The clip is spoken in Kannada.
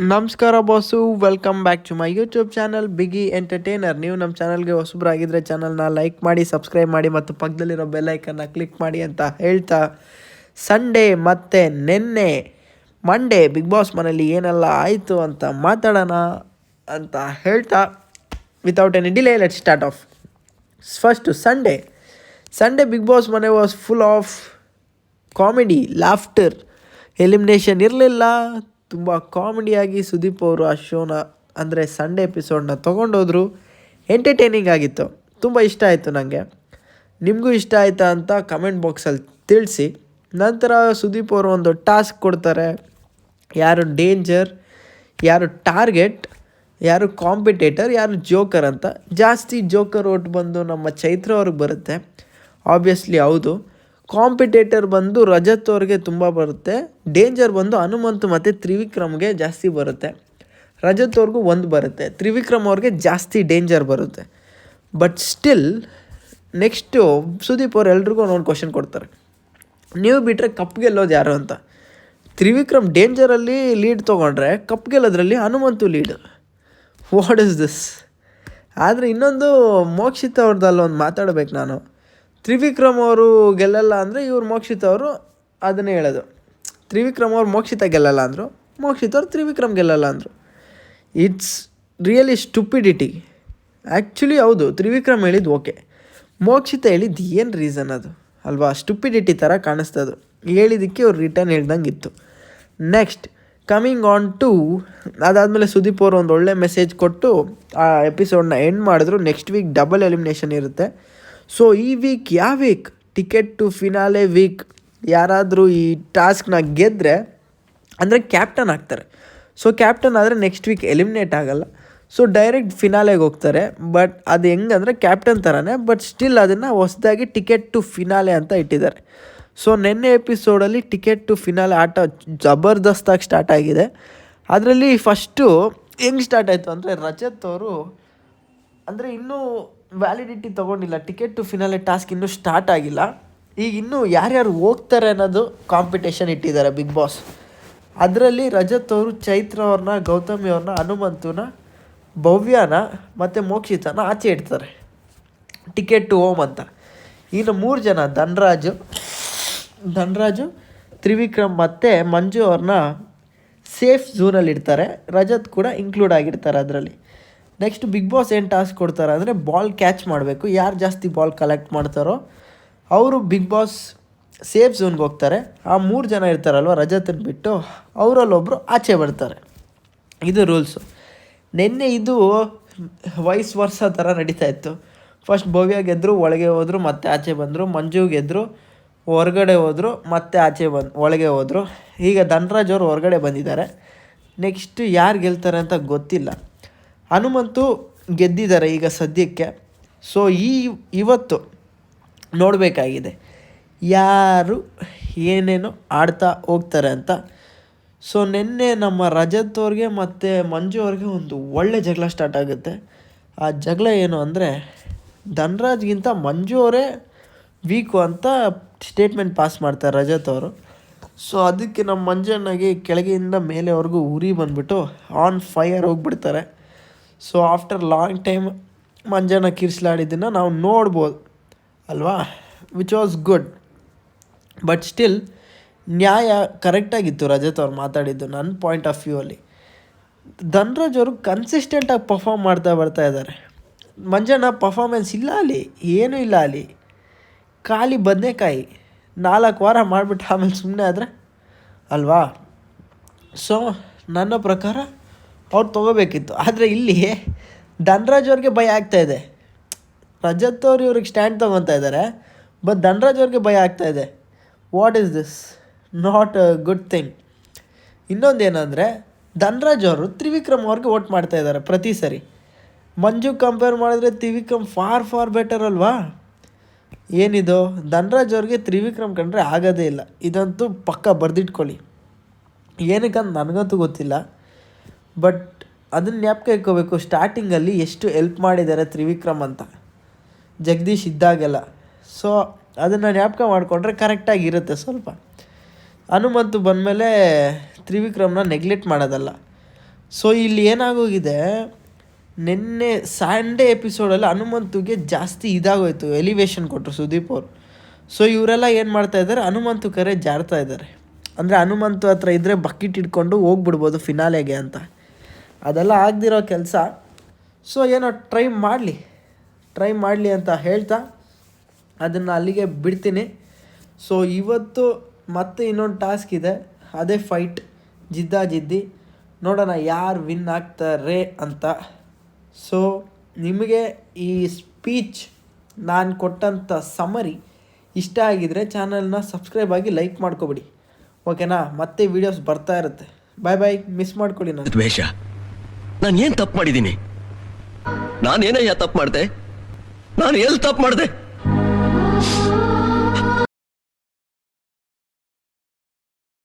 ನಮಸ್ಕಾರ boss, welcome back to my YouTube channel ಬಿಗಿ ಎಂಟರ್ಟೈನರ್. ನೀವು ನಮ್ಮ ಚಾನಲ್ಗೆ ಹೊಸಬ್ರಾಗಿದ್ದರೆ ಚಾನಲ್ನ ಲೈಕ್ ಮಾಡಿ, ಸಬ್ಸ್ಕ್ರೈಬ್ ಮಾಡಿ ಮತ್ತು ಪಕ್ಕದಲ್ಲಿರೋ ಬೆಲ್ಲೈಕನ್ನ ಕ್ಲಿಕ್ ಮಾಡಿ ಅಂತ ಹೇಳ್ತಾ, ಸಂಡೇ ಮತ್ತು ನಿನ್ನೆ ಮಂಡೇ ಬಿಗ್ ಬಾಸ್ ಮನೇಲಿ ಏನೆಲ್ಲ ಆಯಿತು ಅಂತ ಮಾತಾಡೋಣ ಅಂತ ಹೇಳ್ತಾ, without any delay let start off. First Sunday Bigg Boss ಮನೆ was full of comedy, laughter. Elimination ಇರಲಿಲ್ಲ. ತುಂಬ ಕಾಮಿಡಿಯಾಗಿ ಸುದೀಪ್ ಅವರು ಆ ಶೋನ ಅಂದರೆ ಸಂಡೇ ಎಪಿಸೋಡನ್ನ ತೊಗೊಂಡೋದ್ರು. ಎಂಟರ್ಟೈನಿಂಗ್ ಆಗಿತ್ತು, ತುಂಬ ಇಷ್ಟ ಆಯಿತು ನನಗೆ. ನಿಮಗೂ ಇಷ್ಟ ಆಯಿತಾ ಅಂತ ಕಮೆಂಟ್ ಬಾಕ್ಸಲ್ಲಿ ತಿಳಿಸಿ. ನಂತರ ಸುದೀಪ್ ಅವರು ಒಂದು ಟಾಸ್ಕ್ ಕೊಡ್ತಾರೆ. ಯಾರು ಡೇಂಜರ್, ಯಾರು ಟಾರ್ಗೆಟ್, ಯಾರು ಕಾಂಪಿಟೇಟರ್, ಯಾರು ಜೋಕರ್ ಅಂತ. ಜಾಸ್ತಿ ಜೋಕರ್ ಓಟ್ ಬಂದು ನಮ್ಮ ಚೈತ್ರ ಅವ್ರಿಗೆ ಬರುತ್ತೆ. ಆಬ್ವಿಯಸ್ಲಿ ಹೌದು. ಕಾಂಪಿಟೇಟರ್ ಬಂದು ರಜತ್ ಅವ್ರಿಗೆ ತುಂಬ ಬರುತ್ತೆ. ಡೇಂಜರ್ ಬಂದು ಹನುಮಂತು ಮತ್ತು ತ್ರಿವಿಕ್ರಮ್ಗೆ ಜಾಸ್ತಿ ಬರುತ್ತೆ. ರಜತ್ ಅವ್ರಿಗೂ ಒಂದು ಬರುತ್ತೆ. ತ್ರಿವಿಕ್ರಮ್ ಅವ್ರಿಗೆ ಜಾಸ್ತಿ ಡೇಂಜರ್ ಬರುತ್ತೆ. ಬಟ್ ಸ್ಟಿಲ್ ನೆಕ್ಸ್ಟು ಸುದೀಪ್ ಅವ್ರು ಎಲ್ರಿಗೂ ಒಂದು ಕ್ವಶನ್ ಕೊಡ್ತಾರೆ, ನೀವು ಬಿಟ್ಟರೆ ಕಪ್ ಗೆಲ್ಲೋದು ಯಾರು ಅಂತ. ತ್ರಿವಿಕ್ರಮ್ ಡೇಂಜರಲ್ಲಿ ಲೀಡ್ ತೊಗೊಂಡ್ರೆ ಕಪ್ ಗೆಲ್ಲೋದ್ರಲ್ಲಿ Hanumanthu lead. What is this? ಆದರೆ ಇನ್ನೊಂದು ಮೋಕ್ಷಿತ ಅವ್ರದ್ದಲ್ಲ ಒಂದು ಮಾತಾಡಬೇಕು ನಾನು. ತ್ರಿವಿಕ್ರಮ್ ಅವರು ಗೆಲ್ಲಲ್ಲ ಅಂದರೆ ಇವ್ರು ಮೋಕ್ಷಿತ ಅವರು ಅದನ್ನೇ ಹೇಳೋದು. ತ್ರಿವಿಕ್ರಮ್ ಅವ್ರು ಮೋಕ್ಷಿತ ಗೆಲ್ಲಲ್ಲ ಅಂದರು, ಮೋಕ್ಷಿತ ಅವ್ರು ತ್ರಿವಿಕ್ರಮ್ ಗೆಲ್ಲಲ್ಲ ಅಂದರು. It's really stupidity. ಆ್ಯಕ್ಚುಲಿ ಹೌದು, ತ್ರಿವಿಕ್ರಮ್ ಹೇಳಿದ್ದು ಓಕೆ, ಮೋಕ್ಷಿತ ಹೇಳಿದ್ದು ಏನು ರೀಸನ್ ಅದು ಅಲ್ವಾ? ಸ್ಟುಪಿಡಿಟಿ ಥರ ಕಾಣಿಸ್ತದು. ಹೇಳಿದ್ದಕ್ಕೆ ಅವ್ರು ರಿಟರ್ನ್ ಹೇಳ್ದಂಗೆ ಇತ್ತು. ನೆಕ್ಸ್ಟ್ ಕಮಿಂಗ್ ಆನ್ ಟು, ಅದಾದಮೇಲೆ ಸುದೀಪ್ ಅವರು ಒಂದು ಒಳ್ಳೆ ಮೆಸೇಜ್ ಕೊಟ್ಟು ಆ ಎಪಿಸೋಡನ್ನ ಎಂಡ್ ಮಾಡಿದ್ರು. ನೆಕ್ಸ್ಟ್ ವೀಕ್ ಡಬಲ್ ಎಲಿಮಿನೇಷನ್ ಇರುತ್ತೆ. ಸೊ ಈ ವೀಕ್ ಯಾವ week ticket to finale week ಯಾರಾದರೂ ಈ ಟಾಸ್ಕ್ನ ಗೆದ್ದರೆ ಅಂದರೆ ಕ್ಯಾಪ್ಟನ್ ಆಗ್ತಾರೆ. ಸೊ ಕ್ಯಾಪ್ಟನ್ ಆದರೆ ನೆಕ್ಸ್ಟ್ ವೀಕ್ ಎಲಿಮಿನೇಟ್ ಆಗೋಲ್ಲ. ಸೊ ಡೈರೆಕ್ಟ್ ಫಿನಾಲೆಗೆ ಹೋಗ್ತಾರೆ. ಬಟ್ ಅದು ಹೆಂಗಂದರೆ ಕ್ಯಾಪ್ಟನ್ ಥರನೇ, ಬಟ್ ಸ್ಟಿಲ್ ಅದನ್ನು ಹೊಸದಾಗಿ ಟಿಕೆಟ್ ಟು ಫಿನಾಲೆ ಅಂತ ಇಟ್ಟಿದ್ದಾರೆ. ಸೊ ನಿನ್ನೆ ಎಪಿಸೋಡಲ್ಲಿ ಟಿಕೆಟ್ ಟು ಫಿನಾಲೆ ಆಟ ಜಬರ್ದಸ್ತಾಗಿ ಸ್ಟಾರ್ಟ್ ಆಗಿದೆ. ಅದರಲ್ಲಿ ಫಸ್ಟು ಹೆಂಗೆ ಸ್ಟಾರ್ಟ್ ಆಯಿತು ಅಂದರೆ, ರಜತ್ ಅವರು ಅಂದರೆ ಇನ್ನೂ ವ್ಯಾಲಿಡಿಟಿ ತೊಗೊಂಡಿಲ್ಲ. ಟಿಕೆಟ್ ಟು ಫಿನಾಲೆ ಟಾಸ್ಕ್ ಇನ್ನೂ ಸ್ಟಾರ್ಟ್ ಆಗಿಲ್ಲ. ಈಗ ಇನ್ನೂ ಯಾರ್ಯಾರು ಹೋಗ್ತಾರೆ ಅನ್ನೋದು ಕಾಂಪಿಟೇಷನ್ ಇಟ್ಟಿದ್ದಾರೆ ಬಿಗ್ ಬಾಸ್. ಅದರಲ್ಲಿ ರಜತ್ ಅವರು ಚೈತ್ರ ಅವ್ರನ್ನ, ಗೌತಮಿ ಅವ್ರನ್ನ, ಹನುಮಂತನ, ಭವ್ಯನ ಮತ್ತು ಮೋಕ್ಷಿತನ ಆಚೆ ಇಡ್ತಾರೆ ಟಿಕೆಟ್ ಟು ಹೋಮ್ ಅಂತ. ಇನ್ನು 3 ಜನ ಧನ್ರಾಜು, ತ್ರಿವಿಕ್ರಮ್ ಮತ್ತು ಮಂಜು ಅವ್ರನ್ನ ಸೇಫ್ ಝೋನಲ್ಲಿ ಇಡ್ತಾರೆ. ರಜತ್ ಕೂಡ ಇನ್ಕ್ಲೂಡ್ ಆಗಿರ್ತಾರೆ ಅದರಲ್ಲಿ. ನೆಕ್ಸ್ಟ್ ಬಿಗ್ ಬಾಸ್ ಏನು ಟಾಸ್ಕ್ ಕೊಡ್ತಾರೆ ಅಂದರೆ, ಬಾಲ್ ಕ್ಯಾಚ್ ಮಾಡಬೇಕು. ಯಾರು ಜಾಸ್ತಿ ಬಾಲ್ ಕಲೆಕ್ಟ್ ಮಾಡ್ತಾರೋ ಅವರು ಬಿಗ್ ಬಾಸ್ ಸೇಫ್ ಝೋನ್ಗೆ ಹೋಗ್ತಾರೆ. ಆ 3 ಜನ ಇರ್ತಾರಲ್ವ ರಜತನ್ನು ಬಿಟ್ಟು, ಅವರಲ್ಲೊಬ್ಬರು ಆಚೆ ಬರ್ತಾರೆ. ಇದು ರೂಲ್ಸು. ನಿನ್ನೆ ಇದು ವೈಸ್ ವರ್ಷ ಥರ ನಡೀತಾ ಇತ್ತು. ಫಸ್ಟ್ ಭವ್ಯ ಗೆದ್ದರು, ಒಳಗೆ ಹೋದರು, ಮತ್ತೆ ಆಚೆ ಬಂದರು. ಮಂಜು ಗೆದ್ದರು, ಹೊರಗಡೆ ಹೋದರು, ಮತ್ತೆ ಒಳಗೆ ಹೋದರು. ಈಗ ಧನ್ರಾಜ್ ಅವರು ಹೊರಗಡೆ ಬಂದಿದ್ದಾರೆ. ನೆಕ್ಸ್ಟ್ ಯಾರು ಗೆಲ್ತಾರೆ ಅಂತ ಗೊತ್ತಿಲ್ಲ. ಹನುಮಂತು ಗೆದ್ದಿದ್ದಾರೆ ಈಗ ಸದ್ಯಕ್ಕೆ. ಸೊ ಇವತ್ತು ನೋಡಬೇಕಾಗಿದೆ ಯಾರು ಏನೇನು ಆಡ್ತಾ ಹೋಗ್ತಾರೆ ಅಂತ. ಸೊ ನಿನ್ನೆ ನಮ್ಮ ರಜತ್ ಅವ್ರಿಗೆ ಮತ್ತು ಮಂಜು ಅವ್ರಿಗೆ ಒಂದು ಒಳ್ಳೆ ಜಗಳ ಸ್ಟಾರ್ಟ್ ಆಗುತ್ತೆ. ಆ ಜಗಳ ಏನು ಅಂದರೆ, ಧನ್ರಾಜ್ಗಿಂತ ಮಂಜು ಅವರೇ ವೀಕು ಅಂತ ಸ್ಟೇಟ್ಮೆಂಟ್ ಪಾಸ್ ಮಾಡ್ತಾರೆ ರಜತ್ ಅವರು. ಸೊ ಅದಕ್ಕೆ ನಮ್ಮ ಮಂಜಣ್ಣಗೆ ಕೆಳಗಿಂದ ಮೇಲೆವರೆಗೂ ಉರಿ ಬಂದುಬಿಟ್ಟು ಆನ್ ಫೈರ್ ಹೋಗ್ಬಿಡ್ತಾರೆ. So after long time Manjanna ಕಿರ್ಸ್ಲಾಡಿದ್ದನ್ನು ನಾವು ನೋಡ್ಬೋದು ಅಲ್ವಾ, which was good. But still ನ್ಯಾಯ ಕರೆಕ್ಟಾಗಿತ್ತು ರಜತ್ ಅವ್ರು ಮಾತಾಡಿದ್ದು ನನ್ನ ಪಾಯಿಂಟ್ ಆಫ್ ವ್ಯೂ ಅಲ್ಲಿ. ಧನ್ರಾಜ್ ಅವರು ಕನ್ಸಿಸ್ಟೆಂಟಾಗಿ ಪರ್ಫಾರ್ಮ್ ಬರ್ತಾ ಇದ್ದಾರೆ. ಮಂಜಣ್ಣ ಪರ್ಫಾರ್ಮೆನ್ಸ್ ಇಲ್ಲ ಅಲ್ಲಿ, ಏನೂ ಇಲ್ಲ ಅಲ್ಲಿ. ಖಾಲಿ ಬದನೆಕಾಯಿ 4 ವಾರ ಮಾಡಿಬಿಟ್ಟು ಆಮೇಲೆ ಸುಮ್ಮನೆ ಆದರೆ ಅಲ್ವಾ. ಸೊ ನನ್ನ ಪ್ರಕಾರ ಅವ್ರು ತೊಗೋಬೇಕಿತ್ತು. ಆದರೆ ಇಲ್ಲಿ ಧನ್ರಾಜ್ ಅವ್ರಿಗೆ ಭಯ ಆಗ್ತಾಯಿದೆ. ರಜತ್ ಅವ್ರು ಇವ್ರಿಗೆ ಸ್ಟ್ಯಾಂಡ್ ತೊಗೊತಾ ಇದ್ದಾರೆ, ಬಟ್ ಧನ್ರಾಜ್ ಅವ್ರಿಗೆ ಭಯ ಆಗ್ತಾಯಿದೆ. What is this? Not a good thing. ಇನ್ನೊಂದೇನೆಂದರೆ, ಧನ್ರಾಜ್ ಅವರು ತ್ರಿವಿಕ್ರಮ್ ಅವ್ರಿಗೆ ವೋಟ್ ಮಾಡ್ತಾಯಿದ್ದಾರೆ ಪ್ರತಿ ಸರಿ. ಮಂಜು ಕಂಪೇರ್ ಮಾಡಿದ್ರೆ ತ್ರಿವಿಕ್ರಮ್ ಫಾರ್ ಬೆಟರ್ ಅಲ್ವಾ. ಏನಿದು, ಧನ್ರಾಜ್ ಅವ್ರಿಗೆ ತ್ರಿವಿಕ್ರಮ್ ಕಂಡ್ರೆ ಆಗೋದೇ ಇಲ್ಲ. ಇದಂತೂ ಪಕ್ಕ ಬರೆದಿಟ್ಕೊಳ್ಳಿ. ಏನಕ್ಕಂತ ನನಗಂತೂ ಗೊತ್ತಿಲ್ಲ, ಬಟ್ ಅದನ್ನು ಜ್ಞಾಪಕ ಇಟ್ಕೋಬೇಕು. ಸ್ಟಾರ್ಟಿಂಗಲ್ಲಿ ಎಷ್ಟು ಹೆಲ್ಪ್ ಮಾಡಿದ್ದಾರೆ ತ್ರಿವಿಕ್ರಮ್ ಅಂತ ಜಗದೀಶ್ ಇದ್ದಾಗೆಲ್ಲ. ಸೊ ಅದನ್ನು ಜ್ಞಾಪಕ ಮಾಡಿಕೊಂಡ್ರೆ ಕರೆಕ್ಟಾಗಿರುತ್ತೆ ಸ್ವಲ್ಪ. ಹನುಮಂತು ಬಂದಮೇಲೆ ತ್ರಿವಿಕ್ರಮ್ನ ನೆಗ್ಲೆಕ್ಟ್ ಮಾಡೋದಲ್ಲ. ಸೊ ಇಲ್ಲಿ ಏನಾಗೋಗಿದೆ, ನಿನ್ನೆ ಸಂಡೇ ಎಪಿಸೋಡಲ್ಲಿ ಹನುಮಂತುಗೆ ಜಾಸ್ತಿ ಇದಾಗೋಯ್ತು, ಎಲಿವೇಶನ್ ಕೊಟ್ಟರು ಸುದೀಪ್ ಅವರು. ಸೊ ಇವರೆಲ್ಲ ಏನು ಮಾಡ್ತಾಯಿದ್ದಾರೆ, ಹನುಮಂತು ಕರೆ ಜಾರ್ತಾ ಇದ್ದಾರೆ. ಅಂದರೆ ಹನುಮಂತು ಹತ್ರ ಇದ್ದರೆ ಬಕೆಟ್ ಇಟ್ಕೊಂಡು ಹೋಗ್ಬಿಡ್ಬೋದು ಫಿನಾಲೆಗೆ ಅಂತ. ಅದೆಲ್ಲ ಆಗದಿರೋ ಕೆಲಸ. ಸೊ ಏನೋ ಟ್ರೈ ಮಾಡಲಿ ಅಂತ ಹೇಳ್ತಾ ಅದನ್ನು ಅಲ್ಲಿಗೆ ಬಿಡ್ತೀನಿ. ಸೊ ಇವತ್ತು ಮತ್ತೆ ಇನ್ನೊಂದು ಟಾಸ್ಕ್ ಇದೆ, ಅದೇ ಫೈಟ್, ಜಿದ್ದಿ. ನೋಡೋಣ ಯಾರು ವಿನ್ ಆಗ್ತಾರೆ ಅಂತ. ಸೊ ನಿಮಗೆ ಈ ಸ್ಪೀಚ್ ನಾನು ಕೊಟ್ಟಂಥ ಸಮರಿ ಇಷ್ಟ ಆಗಿದರೆ ಚಾನಲ್ನ ಸಬ್ಸ್ಕ್ರೈಬ್ ಆಗಿ ಲೈಕ್ ಮಾಡ್ಕೊಬಿಡಿ, ಓಕೆನಾ? ಮತ್ತೆ ವೀಡಿಯೋಸ್ ಬರ್ತಾ ಇರುತ್ತೆ. ಬಾಯ್, ಮಿಸ್ ಮಾಡ್ಕೊಳ್ಳಿ. ದ್ವೇಷ, ನಾನು ಏನು ತಪ್ಪು ಮಾಡಿದ್ದೀನಿ? ನಾನೇನಯ್ಯ ತಪ್ಪು ಮಾಡಿದೆ? ನಾನು ಎಲ್ಲಿ ತಪ್ಪು ಮಾಡಿದೆ?